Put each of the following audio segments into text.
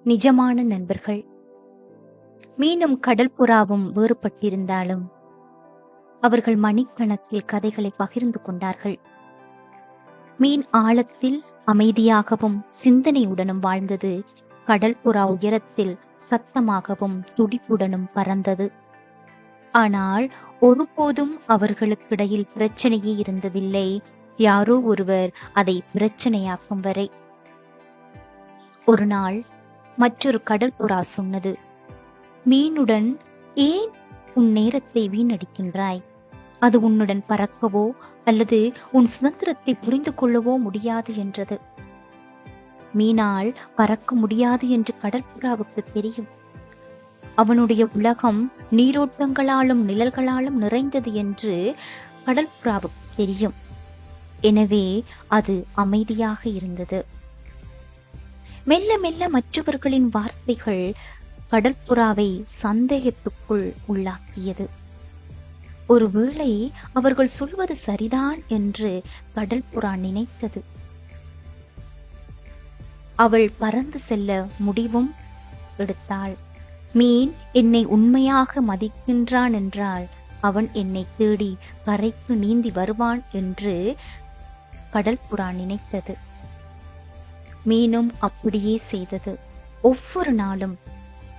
நிஜமான நண்பர்கள். மீனும் கடல் புறாவும் வேறுபட்டிருந்தாலும் அவர்கள் மணிக்கணக்கில் கதைகளை பகிர்ந்து கொண்டார்கள். மீன் ஆழத்தில் அமைதியாகவும் சிந்தனையுடனும் வாழ்ந்தது. கடல் புறா உயரத்தில் சத்தமாகவும் துடிப்புடனும் பறந்தது. ஆனால் ஒருபோதும் அவர்களுக்கிடையில் பிரச்சனையே இருந்ததில்லை, யாரோ ஒருவர் அதை பிரச்சனையாக்கும் வரை. ஒரு நாள் மற்றொரு கடல் புறா சொன்னது, மீனுடன் ஏன் உன் நேரத்தை வீணடிக்கின்றாய்? அது உன்னுடன் பறக்கவோ அல்லது உன் சுதந்திரத்தை புரிந்து கொள்ளவோ முடியாது என்றது. மீனால் பறக்க முடியாது என்று கடற்புறாவுக்கு தெரியும். அவனுடைய உலகம் நீரோட்டங்களாலும் நிழல்களாலும் நிறைந்தது என்று கடற்புறாவுக்கு தெரியும். எனவே அது அமைதியாக இருந்தது. மெல்ல மெல்ல மற்றவர்களின் வார்த்தைகள் கடற்புறாவை சந்தேகத்துக்குள் உள்ளாக்கியது. ஒருவேளை அவர்கள் சொல்வது சரிதான் என்று கடற்புறா நினைத்தது. அவள் பறந்து செல்ல முடிவும் எடுத்தாள். மீன் என்னை உண்மையாக மதிக்கின்றான் என்றால் அவன் என்னை தேடி கரைக்கு நீந்தி வருவான் என்று கடற்புறா நினைத்தது. மீனும் அப்படியே செய்தது. ஒவ்வொரு நாளும்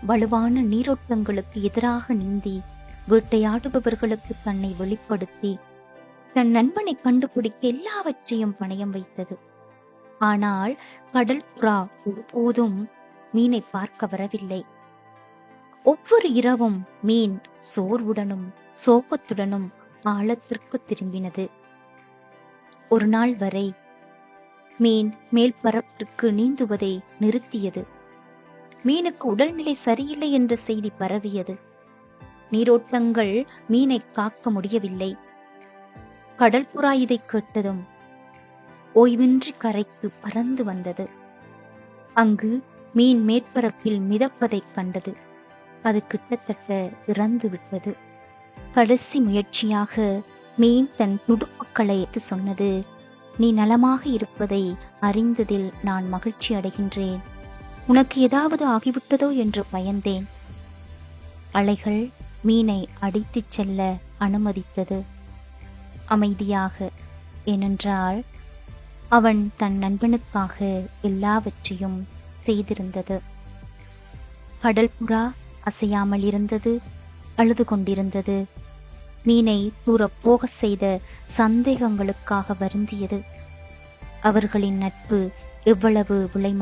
வலுவான நீரோட்டங்களுக்கு எதிராக நீந்தி வேட்டையாடுபவர்களுக்கு தன்னை வெளிப்படுத்தி தன் நண்பனை கண்டுபிடிக்க எல்லாவற்றையும் பணயம் வைத்தது. ஆனால் கடற்புறா ஒருபோதும் மீனை பார்க்க வரவில்லை. ஒவ்வொரு இரவும் மீன் சோர்வுடனும் சோகத்துடனும் ஆழத்திற்கு திரும்பினது. ஒரு நாள் வரை மீன் மேல்பரப்பிற்கு நீந்துவதை நிறுத்தியது. மீனுக்கு உடல்நிலை சரியில்லை என்ற செய்தி பரவியது. நீரோட்டங்கள் மீனை காக்க முடியவில்லை. கடற்புறா இதை கேட்டதும் ஓய்வின்றி கரைக்கு பறந்து வந்தது. அங்கு மீன் மேற்பரப்பில் மிதப்பதைக் கண்டது. அது கிட்டத்தட்ட இறந்து விட்டது. கடைசி முயற்சியாக மீன் தன் துடுப்புக்களை சொன்னது, நீ நலமாக இருப்பதை அறிந்ததில் நான் மகிழ்ச்சி அடைகின்றேன். உனக்கு ஏதாவது ஆகிவிட்டதோ என்று பயந்தேன். அலைகள் மீனை அடித்துச் செல்ல அனுமதித்தது அமைதியாக. ஏனென்றால் அவன் தன் நண்பனுக்காக எல்லாவற்றையும் செய்திருந்தது. கடற்புறா அசையாமல் இருந்தது, அழுது கொண்டிருந்தது. மீனை தூரப் போக செய்த சந்தேகங்களுக்காக வருந்தியது. அவர்களின் நட்பு எவ்வளவு விலை